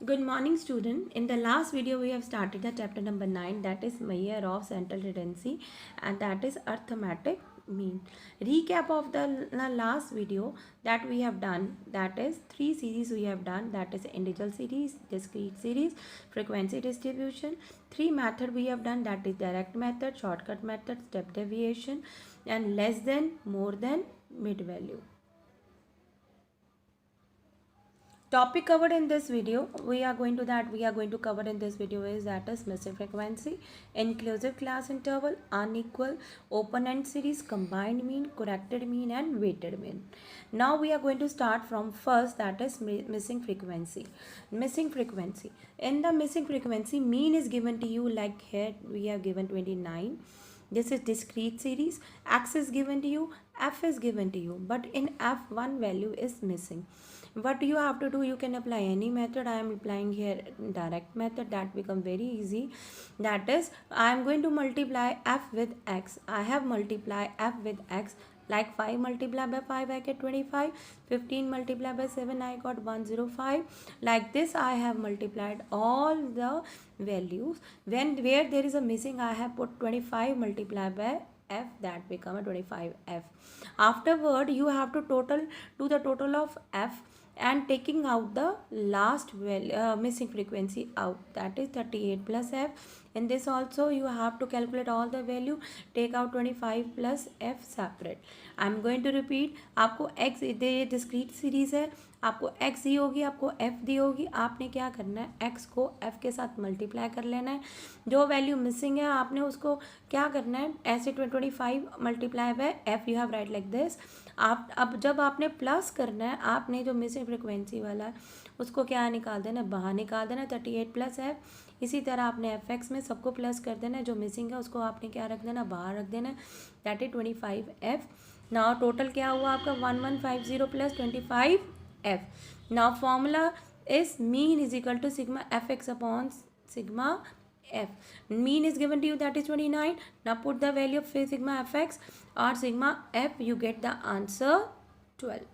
Good morning, student. In the last video, we have started the chapter number 9, that is measure of central tendency, and that is arithmetic mean. Recap of the last video that we have done, that is three series we have done, that is individual series, discrete series, frequency distribution. Three method we have done, that is direct method, shortcut method, step deviation, and less than, more than, mid value. Topic covered in this video we are going to cover in this video is that is missing frequency, inclusive class interval, unequal, open end series, combined mean, corrected mean, and weighted mean. Now we are going to start from first, that is missing frequency. In the missing frequency, mean is given to you, like here we have given 29. This is discrete series. X is given to you, F is given to you, but in F one value is missing. What you have to do, you can apply any method. I am applying here direct method, that become very easy. That is, I am going to multiply F with X. I have multiply F with X, like 5 multiplied by 5 I get 25, 15 multiplied by 7 I got 105. Like this I have multiplied all the values. Where there is a missing, I have put 25 multiplied by F, that become a 25F. Afterward you have to do the total of F and taking out the last missing frequency out, that is 38 plus F. In this also you have to calculate all the value, take out 25 plus F separate. I am going to repeat. आपको X discrete series है, आपको X दी होगी, आपको F दी होगी. आपने क्या करना है, X को F के साथ मल्टीप्लाई कर लेना है. जो वैल्यू मिसिंग है आपने उसको क्या करना है, ऐसे 25 multiply by F you have right like this. आप अब जब आपने प्लस करना है, आपने जो मिसिंग फ्रिक्वेंसी वाला है उसको क्या निकाल देना, बाहर निकाल देना, 38 प्लस F. इसी तरह आपने Fx में सबको प्लस कर देना है, जो मिसिंग है उसको आपने क्या रख देना, बाहर रख देना है, that is 25F. Now total क्या हुआ आपका 1150 plus 25F. Now formula is mean is equal to sigma Fx upon sigma F. Mean is given to you, that is 29. Now put the value of sigma Fx or sigma F, you get the answer 12.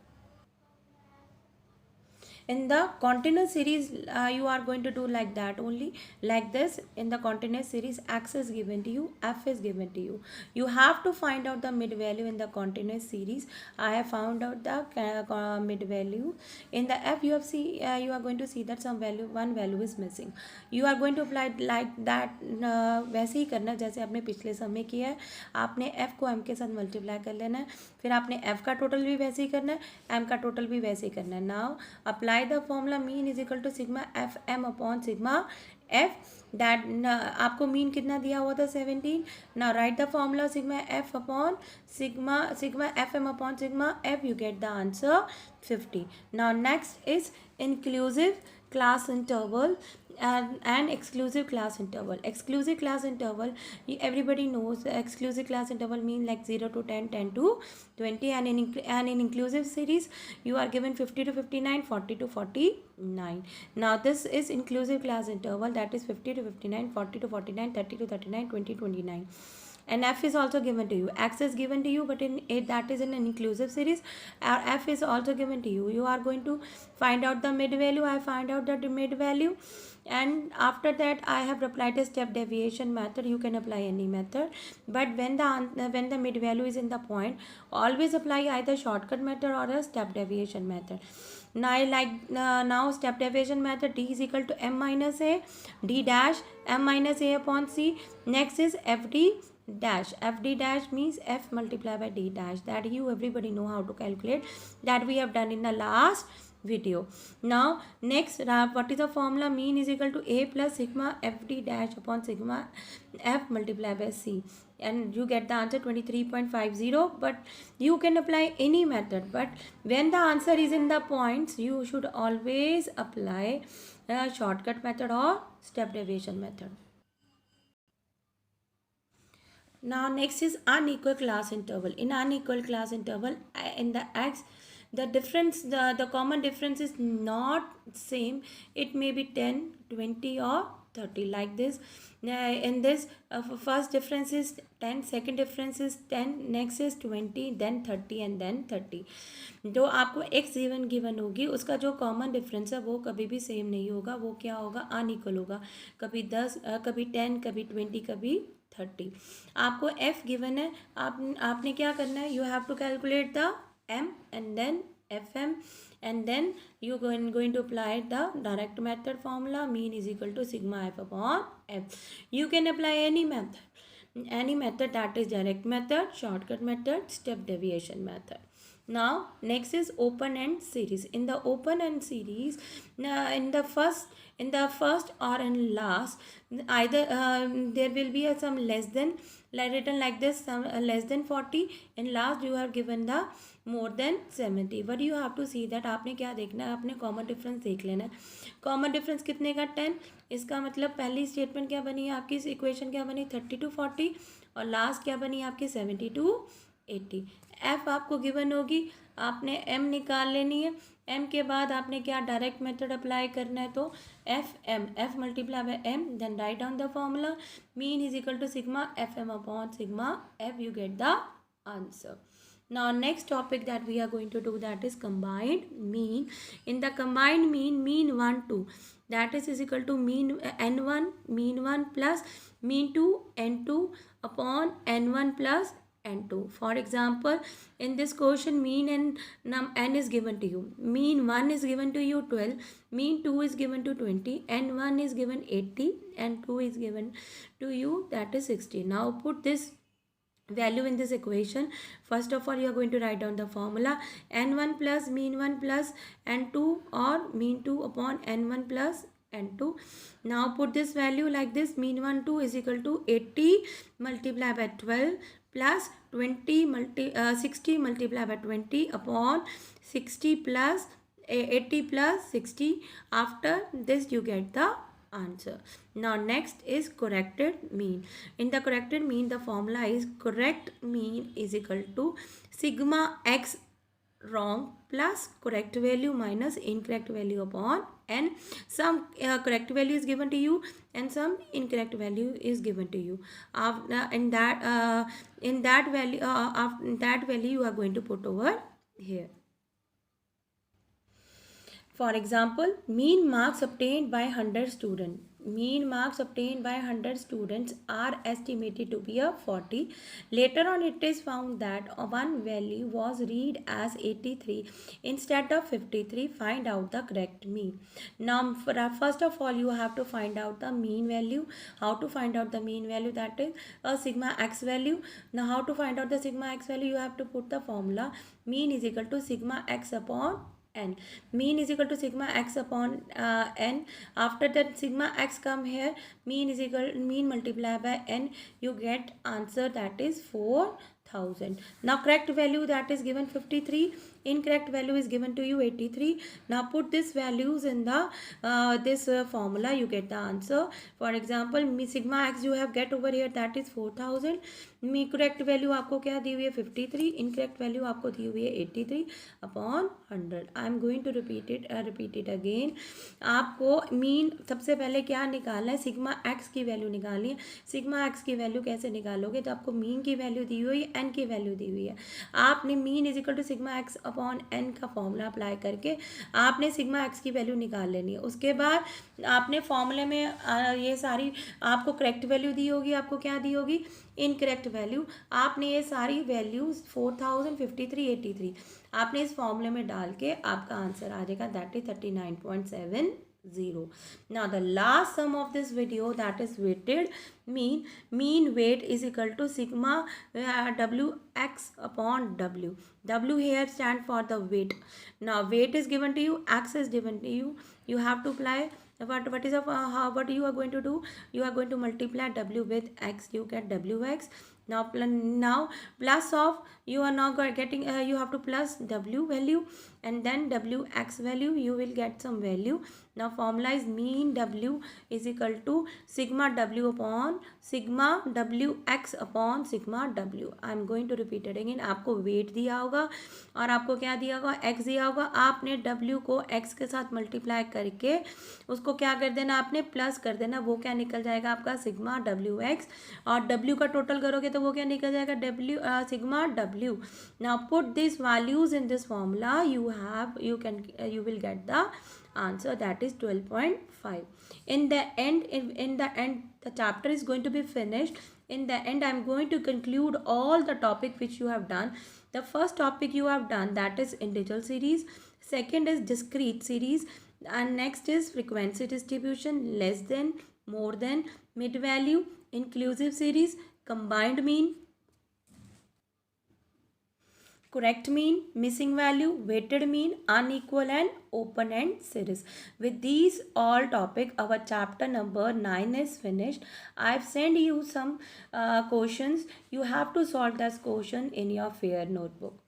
In the continuous series you are going to do like that only, like this. In the continuous series, X is given to you, F is given to you. You have to find out the mid value in the continuous series. I have found out the mid value. In the F you are going to see that one value is missing. You are going to apply like that. वैसे ही करना जैसे आपने पिछले समय किया है. आपने F को M के साथ मल्टीप्लाई कर लेना है, फिर आपने F का टोटल भी वैसे ही करना है, M का टोटल भी वैसे ही करना है. Now apply the formula mean is equal to sigma F M upon sigma F. that आपको मीन कितना दिया हुआ था 17. now write the formula sigma F upon sigma F M upon sigma F, you get the answer 50. now next is inclusive class interval and exclusive class interval. Exclusive class interval, everybody knows exclusive class interval mean like 0 to 10, 10 to 20, and in inclusive series you are given 50 to 59, 40 to 49. Now this is inclusive class interval, that is 50 to 59, 40 to 49, 30 to 39, 20 to 29. And F is also given to you. X is given to you, but in it, that is in an inclusive series. F is also given to you. You are going to find out the mid value. I find out the mid value, and after that I have applied a step deviation method. You can apply any method, but when the mid value is in the point, always apply either shortcut method or a step deviation method. Now step deviation method, D is equal to M minus A, D dash M minus A upon C. Next is FD dash. FD dash means F multiplied by D dash, that you everybody know how to calculate, that we have done in the last video. Now next, what is the formula, mean is equal to A plus sigma FD dash upon sigma F multiplied by C, and you get the answer 23.50. but you can apply any method, but when the answer is in the points you should always apply a shortcut method or step deviation method. Now next is unequal class interval. In unequal class interval, in the X, the difference, the common difference is not same. It may be 10, 20 or 30 like this. In this first difference is 10, second difference is 10, next is 20, then 30 and then 30. तो आपको x given होगी, उसका जो common difference है वो कभी भी same नहीं होगा, वो क्या होगा, अनइक्वल होगा, कभी 10 कभी 10 कभी 20 कभी 30. आपको f गिवन है, आपने क्या करना है, you have to calculate the m and then fm and then you going to apply the direct method formula, mean is equal to sigma f upon f. You can apply any method that is direct method, shortcut method, step deviation method. Now next is open end series. In the open end series, in the first or in last, either there will be some less than, like written like this, some less than 40. In last you are given the more than 70. But you have to see that आपने क्या देखना है, आपने common difference देख लेना है. Common difference कितने का, 10. इसका मतलब पहली स्टेटमेंट क्या बनी है आपकी, इक्वेशन क्या बनी, 30 to 40, और लास्ट क्या बनी आपकी 70 to 80. एफ आपको गिवन होगी, आपने एम निकाल लेनी है. एम के बाद आपने क्या डायरेक्ट मेथड अप्लाई करना है, तो F multiply by M, then write down the formula, mean is equal to sigma F M upon sigma F, you get the answer. Now next topic that we are going to do, that is combined mean. In the combined mean 1 2, that is equal to mean n1 plus mean 2 n2 upon n1 plus n2. For example, in this question mean n is given to you, mean 1 is given to you 12, mean 2 is given to 20, n1 is given 80, and 2 is given to you, that is 60. Now put this value in this equation. First of all, you are going to write down the formula, n1 plus mean 1 plus n2, or mean 2 upon n1 plus n2. Now put this value like this, mean 1 2 is equal to 80 multiplied by 12 plus 60 multiplied by 20 upon 60 plus 80 plus 60. After this you get the answer. Now next is corrected mean. In the corrected mean, the formula is correct mean is equal to sigma x wrong plus correct value minus incorrect value upon n. Some correct value is given to you and some incorrect value is given to you. In that value you are going to put over here. For example, mean marks obtained by 100 students. Mean marks obtained by 100 students are estimated to be 40. Later on, it is found that one value was read as 83 instead of 53. Find out the correct mean. Now, first of all, you have to find out the mean value. How to find out the mean value? That is a sigma x value. Now, how to find out the sigma x value? You have to put the formula, mean is equal to sigma x upon n. Mean is equal to sigma x upon n. After that sigma x come here, mean multiplied by n, you get answer, that is 4000. Now correct value, that is given 53, incorrect value is given to you 83. Now put these values in the this formula, you get the answer. For example, sigma x you have get over here, that is 4000. correct value आपको क्या दी हुई है 53, incorrect value आपको दी हुई है 83 upon 100. I am going to repeat it again. आपको mean सबसे पहले क्या निकालना है, सिग्मा एक्स की वैल्यू निकालनी है. सिग्मा एक्स की वैल्यू कैसे निकालोगे, तो आपको मीन की वैल्यू दी हुई है, एन की वैल्यू दी हुई है. आपने mean is equal to sigma X upon N का फॉर्मूला अप्लाई करके आपने सिग्मा एक्स की वैल्यू निकाल लेनी है. उसके बाद आपने फॉर्मूले में ये सारी आपको करेक्ट वैल्यू दी होगी, आपको क्या दी होगी, इनकरेक्ट वैल्यू. आपने ये सारी वैल्यूज 4000, 53, 83 आपने इस फॉर्मूले में डाल के आपका आंसर आ जाएगा, that is 39.70. Now the last sum of this video, that is weighted mean. Mean weight is equal to sigma wx upon w. W here stand for the weight. Now weight is given to you, x is given to you. You have to apply what you are going to do. You are going to multiply w with x, you get wx. Now plus of, you are now getting you have to plus w value and then w x value, you will get some value. Now formula is mean w is equal to sigma w upon sigma w x upon sigma w. I am going to repeat it again. आपको wait दिया होगा और आपको क्या दिया होगा, x दिया होगा. आपने w को x के साथ मल्टीप्लाई करके उसको क्या कर देना, आपने प्लस कर देना. वो क्या निकल जाएगा आपका सिग्मा डब्ल्यू एक्स, और w का टोटल करोगे तो वो क्या निकल जाएगा, w sigma w. Now put this values in this formula, you will get the answer, that is 12.5. In the end the chapter is going to be finished. In the end, I am going to conclude all the topic which you have done. The first topic you have done, that is integer series. Second is discrete series, and next is frequency distribution, less than, more than, mid value, inclusive series, combined mean, correct mean, missing value, weighted mean, unequal and open end series. With these all topic, our chapter number 9 is finished. I've sent you some questions. You have to solve this question in your fair notebook.